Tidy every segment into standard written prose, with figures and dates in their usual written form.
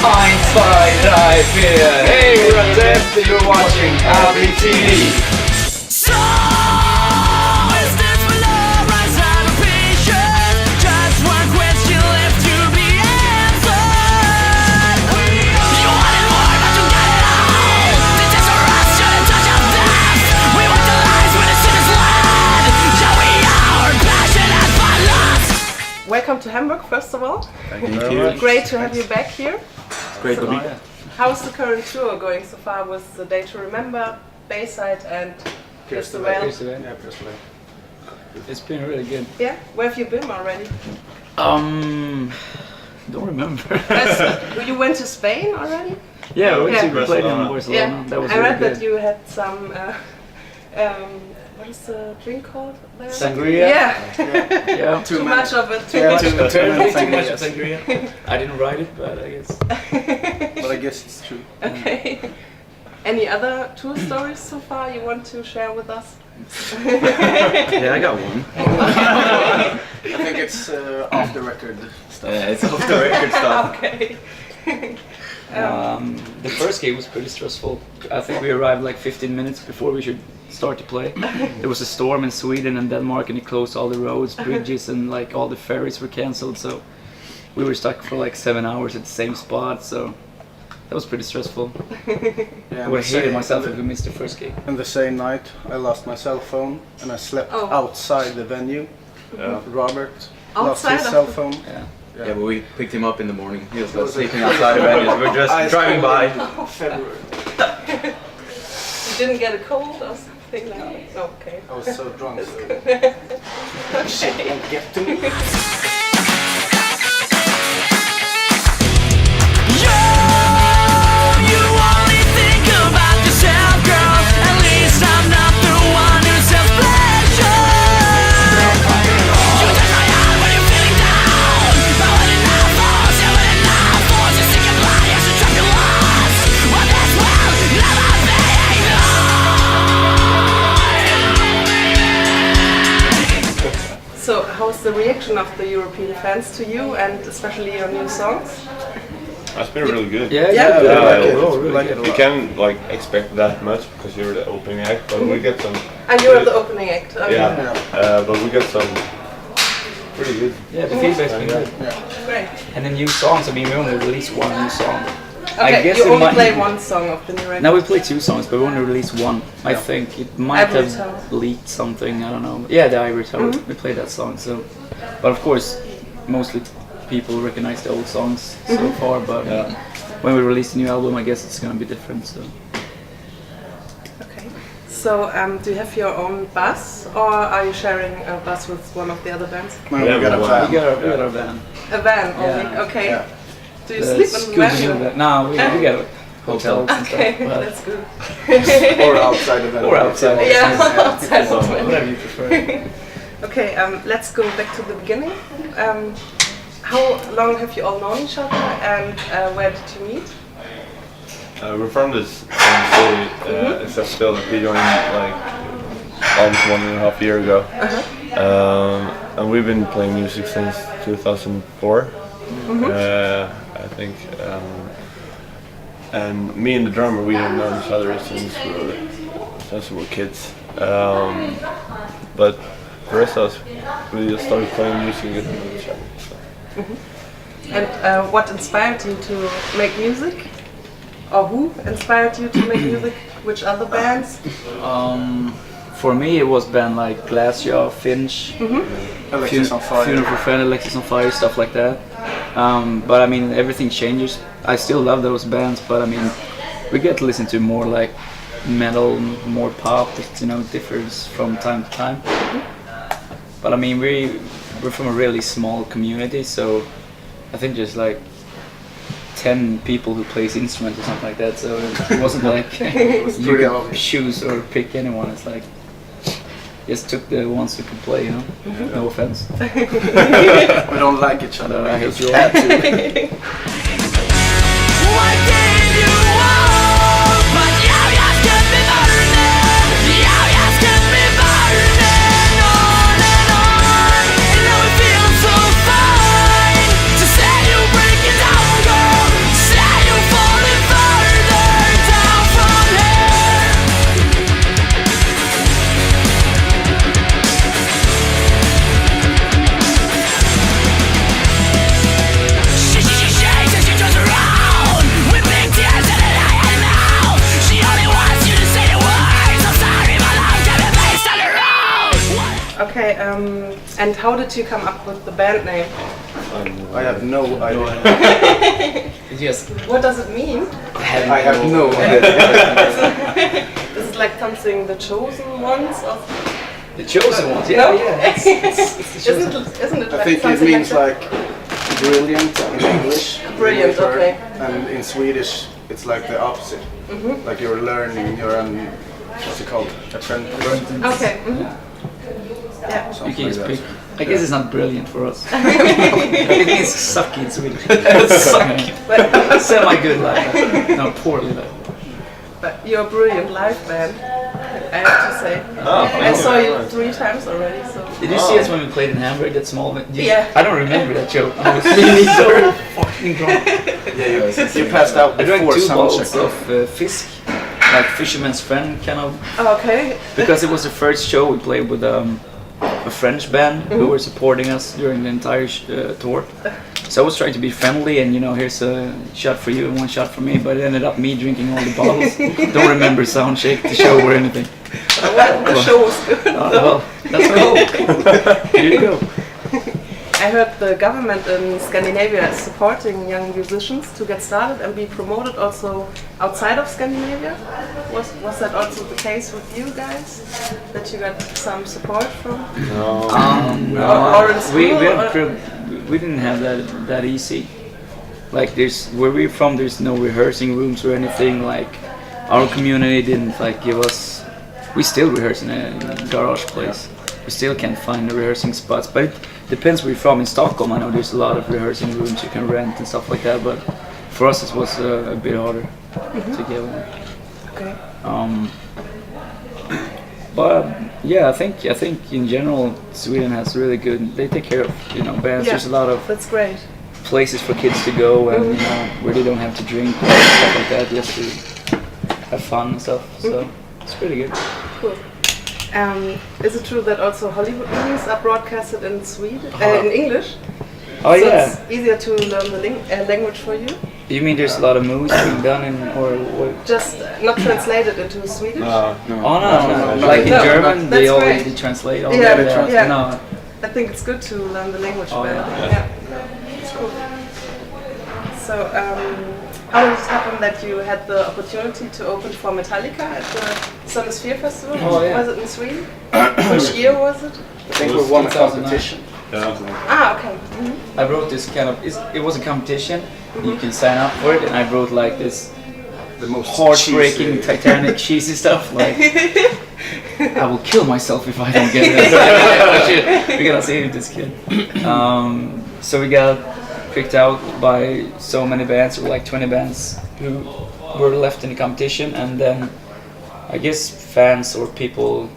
1, 2, 3, 4. Hey, we're ADEPT and you're watching ADEPT. So is this for love, rise out of patience? Just one question left to be answered. You wanted more, but you got it all. This is a rush to the touch of death. We want the lives where the sin is led. Yeah, we are passionate but lost. Welcome to Hamburg, first of all. Thank you. Great to have you back here. Great to be here. How's the current tour going so far with the Day to Remember, Bayside and Pierce the Veil? Yeah, Pierce the Veil. It's been really good. Yeah? Where have you been already? Don't remember. You went to Spain already? Yeah, we Yeah. played in Barcelona. Yeah. That was I really read good. that you had some, what is the drink called there? Sangria? Yeah. Yeah. Too much of it. Too much of sangria. I didn't write it, but I guess. But I guess it's true. Okay. Any other tour stories so far you want to share with us? Yeah, I got one. I think it's off the record stuff. Yeah, it's off the record stuff. Okay. The first game was pretty stressful. I think we arrived like 15 minutes before we should start to play. There was a storm in Sweden and Denmark and it closed all the roads, bridges and like all the ferries were cancelled, so we were stuck for like 7 hours at the same spot, so that was pretty stressful. Yeah, I would have hated myself if we missed the first game. And the same night I lost my cell phone and I slept outside the venue. Robert lost Outside his of cell the- phone. Yeah, but we picked him up in the morning. He was sleeping outside the venue. We were just driving by. February. You didn't get a cold or something like that? No, okay. I was so drunk, so shit won't get to me. You only think about yourself, girl. At least I'm not the one who sells pleasure. You touch my heart when you're feeling down. But when enough falls, yeah, when enough falls, you sink your blood, yes, you drop your loss. Well, this will never be enough. So, how's the reaction of the European fans to you and especially your new songs? That's been really good. Yeah, Yeah. really good. You can like expect that much because you're the opening act, but we get some. And you're the opening act. Okay. But we get some pretty good. Yeah, the feedback's been good. Great. And the new songs, I mean, we only released one new song. Okay, guess you it only might- play one song of the new record. Now we played 2 songs, but we only released one. I think it might Ivory have Tower. leaked something, I don't know. Yeah, the Ivory Tower, we played that song, so. But of course, mostly people recognize the old songs so far, but when we release a new album, I guess it's gonna be different, so. Okay. So, do you have your own bus or are you sharing a bus with one of the other bands? No, we got a We van. got our van. A van only? Yeah. Okay. Yeah. Do you sleep in the Scooby-Doo van? van. No, we got hotels and Okay, stuff. that's good. Or outside the venue. Or outside. Yeah, outside So, the van. whatever you prefer. Okay, let's go back to the beginning. How long have you all known each other and where did you meet? We're from this same city, except still that we joined like almost 1.5 years ago. And we've been playing music since 2004, I think. And me and the drummer, we have known each other since we were kids. But the rest of us, we just started playing music and getting to know each other. So. And what inspired you to make music? Or who inspired you to make music? Which other bands? For me, it was band like Glassjaw, Finch, Alexis on Fire. Funeral for Friend, Alexis on Fire, stuff like that. But I mean, everything changes. I still love those bands, but I mean, we get to listen to more like metal, more pop. It, differs from time to time. But I mean, we're from a really small community, so I think just like 10 people who plays instruments or something like that. So it wasn't like you pretty could obvious. choose or pick anyone. It's like just took the ones who could play, No offense. We don't like each other. I hate you all. What did you want? But jag ska bli burning. Jag ska bli burning on and on. And now it feels so fine to say you break it down, girl. Say Okay, and how did you come up with the band name? I have no idea. Yes. What does it mean? I have no idea. Is it like something the chosen ones? Or The chosen ones. Yeah, No? yeah. It's the chosen. isn't it I like think it something means like like brilliant in English. Brilliant, We've heard. okay. And in Swedish, it's like the opposite. Like you're learning, you're an, what's it called? Apprentice. that? Okay. Yeah. You Something can like just that. pick. I guess it's not brilliant for us. It means sucky in Swedish. Sucky. Semi-good like that. No, poorly like that. But you're a brilliant live band, I have to say. I saw you 3 times already, so. Did you see us when we played in Hamburg, that small event? Yeah. I don't remember that show. I was really so fucking drunk. Yeah, you passed out I drank before 2 bottles soundcheck. of fisk, like Fisherman's Friend kind of. Okay. Because it was the first show we played with a French band who were supporting us during the entire tour. So I was trying to be friendly and, you know, here's a shot for you and 1 shot for me, but it ended up me drinking all the bottles. Don't remember soundcheck, the show or anything. Well, the show was good. Well, that's cool. Here you go. I heard the government in Scandinavia is supporting young musicians to get started and be promoted also outside of Scandinavia. Was that also the case with you guys? That you got some support from? No. Or in school, We didn't have that easy. Like where we're from, there's no rehearsing rooms or anything. Like our community didn't like give us. We still rehearse in a garage place. We still can't find the rehearsing spots, but it depends where you're from. In Stockholm, I know there's a lot of rehearsing rooms you can rent and stuff like that. But for us, it was a bit harder to get one. Okay. But yeah, I think in general Sweden has really good. They take care of bands. Yeah, There's a lot of that's great. places for kids to go and where they don't have to drink and stuff like that, just to have fun and stuff. So it's pretty good. Cool. Is it true that also Hollywood movies are broadcasted in Sweden, in English? Oh So yeah. it's easier to learn the language for you? You mean there's a lot of movies being done in or what? Just not translated into Swedish? Oh no. Like in No, German, they that's always great. translate all Yeah, that. yeah. No. I think it's good to learn the language Oh, better. yeah. Yeah. It's cool. So, how did it happen that you had the opportunity to open for Metallica at the Sonisphere Festival? Oh, yeah. Was it in Sweden? Which year was it? I think we won a 2009. competition. Ah, okay. I wrote this kind of. It was a competition. You can sign up for it, and I wrote like this The most heartbreaking cheesy- Titanic cheesy stuff. Like I will kill myself if I don't get it. We're gonna save this kid. So we got picked out by so many bands, or like 20 bands who were left in the competition, and then I guess fans or people,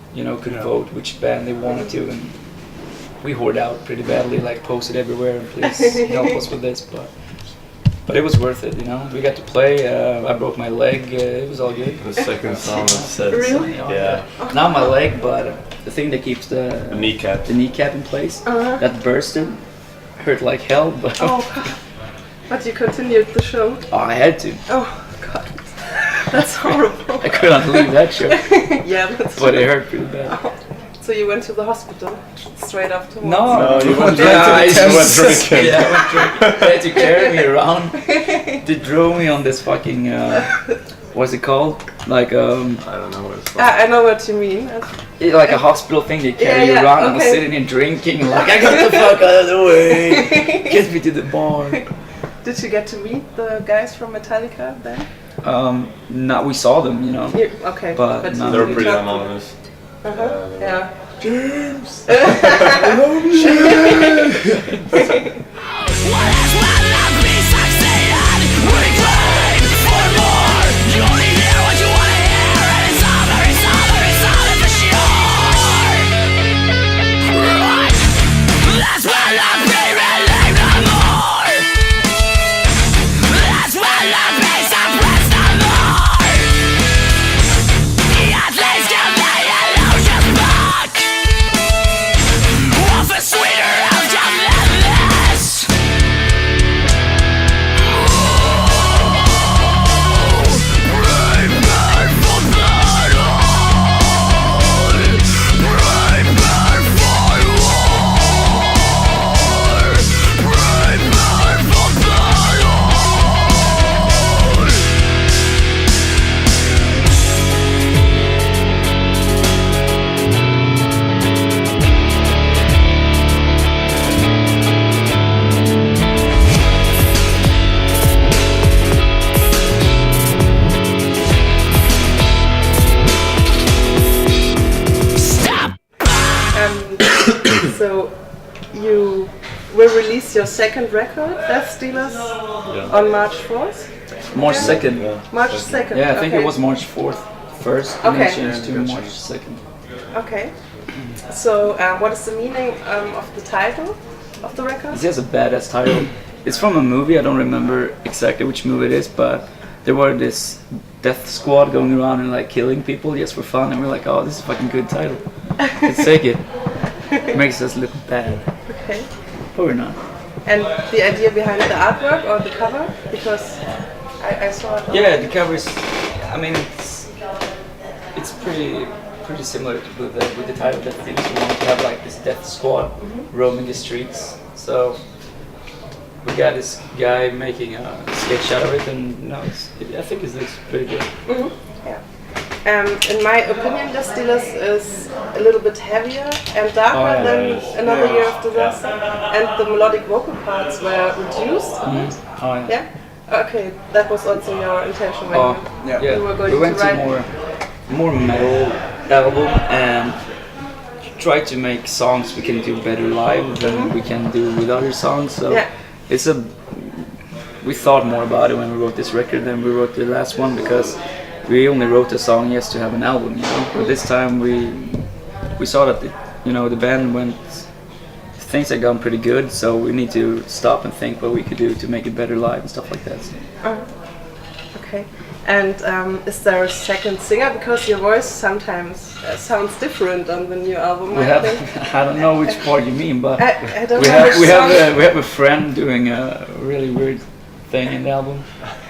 could vote which band they wanted to, and we hoard out pretty badly, like posted everywhere, and please help us with this, but it was worth it, We got to play. I broke my leg. It was all good. The second song said. Really? Yeah. Not my leg, but the thing that keeps The kneecap. the kneecap in place that bursted. Hurt like hell, but Oh, but you continued the show. I had to. Oh, God. That's horrible. I couldn't leave that show, Yeah, that's but true. it hurt pretty bad. So you went to the hospital straight afterwards? No, you went I drinking. You went just- drinking. Yeah, I went drinking. They had to carry me around. They drove me on this fucking what's it called? Like I don't know what it's called. I know what you mean. like a hospital thing. They carry Yeah, you yeah, around. I was okay. sitting here drinking, like I got the fuck out of the way. Get me to the bar. Did you get to meet the guys from Metallica then? No, we saw them, Okay. But no. They're you pretty talked- anonymous. Yeah. James! What has my love be succeeded? We claim for more. You only hear what you wanna hear, and it's all very for sure. Right. That's why love be relieved no more. That's why love be suppressed no more. At least give the illusion back of a sweeter outcome than this. So you will release your second record, Death Stealers, on March 4th? March 2nd. March 2nd. Yeah, I think okay. it was March 4th first, and then Okay. changed to March 2nd. Okay. So what is the meaning of the title of the record? It has a badass title. It's from a movie. I don't remember exactly which movie it is, but there were this death squad going around and like killing people just for fun, and we're like, oh, this is a fucking good title. Let's take it. It makes us look bad, Okay. but we're not. And the idea behind the artwork or the cover? Because I saw it. Yeah, the cover is. I mean, it's pretty similar with the title Death Stealers. We want to have like this death squad roaming the streets. So we got this guy making a sketch out of it, and I think it looks pretty good. Yeah. In my opinion, Death Stealers is a little bit heavier and darker than Another Year of Disaster, and the melodic vocal parts were reduced on it. Oh yeah. Yeah. Okay, that was also your intention when Yeah. you were going We went to write. more metal album and try to make songs we can do better live than we can do with other songs. So Yeah. we thought more about it when we wrote this record than we wrote the last one, because we only wrote a song just to have an album, you know. But this time we saw that the band went. Things had gone pretty good, so we need to stop and think what we could do to make it better live and stuff like that. So. Okay. And is there a second singer? Because your voice sometimes sounds different on the new album. We I have, think. I don't know which part you mean, but I don't we know which song. we have a friend doing a really weird thing in the album,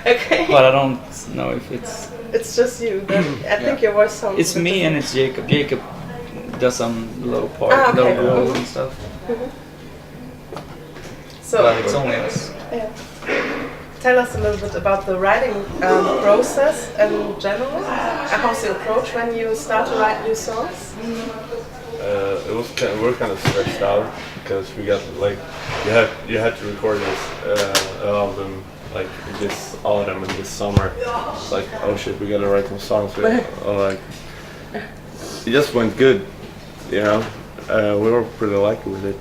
Okay. but I don't know if it's. It's just you. I think your voice sounds. It's a bit me different. and it's Jacob. Jacob does some low part, okay. low growls and stuff, So but it's only us. yeah. Tell us a little bit about the writing process in general. How's your approach when you start to write new songs? We were kind of stressed out because we got like you had to record this album like this autumn and this summer. It's like, oh shit, we gotta write some songs. Like it just went good, you know. We were pretty lucky with it.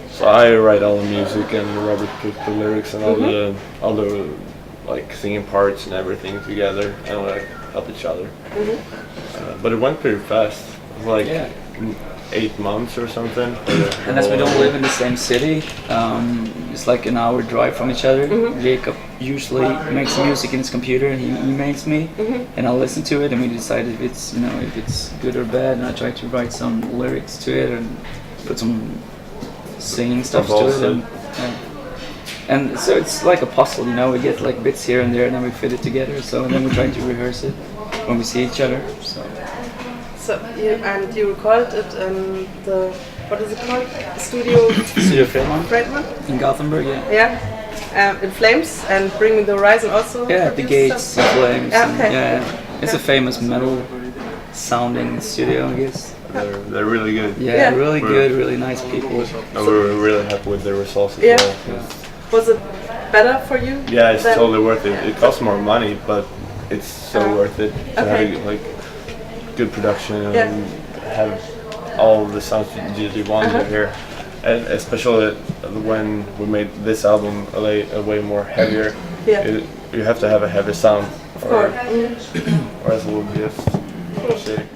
So I write all the music and Robert put the lyrics and all the like singing parts and everything together, and we like help each other. But it went pretty fast. It was like 8 months or something. And as we don't live in the same city, it's like an hour drive from each other. Jacob usually makes music in his computer, and he emails me, and I'll listen to it, and we decide if it's good or bad, and I try to write some lyrics to it and put some singing stuff to it. And so it's like a puzzle, you know. We get like bits here and there, and then we fit it together. So and then we try to rehearse it when we see each other. So you recorded it in the, what is it called? Studio Fredman in Gothenburg, yeah. Yeah. In Flames and Bring Me the Horizon also. Yeah, the Gates, the Flames. Yeah, okay. It's a famous metal sounding studio, I guess. They're really good. Yeah, really good, really nice people. And we were really happy with the results as well. Was it better for you? Yeah, it's totally worth it. It costs more money, but it's so worth it to have like good production and have all the sounds you want to hear. And especially when we made this album a way more heavier, you have to have a heavy sound, or else it would be just shitty.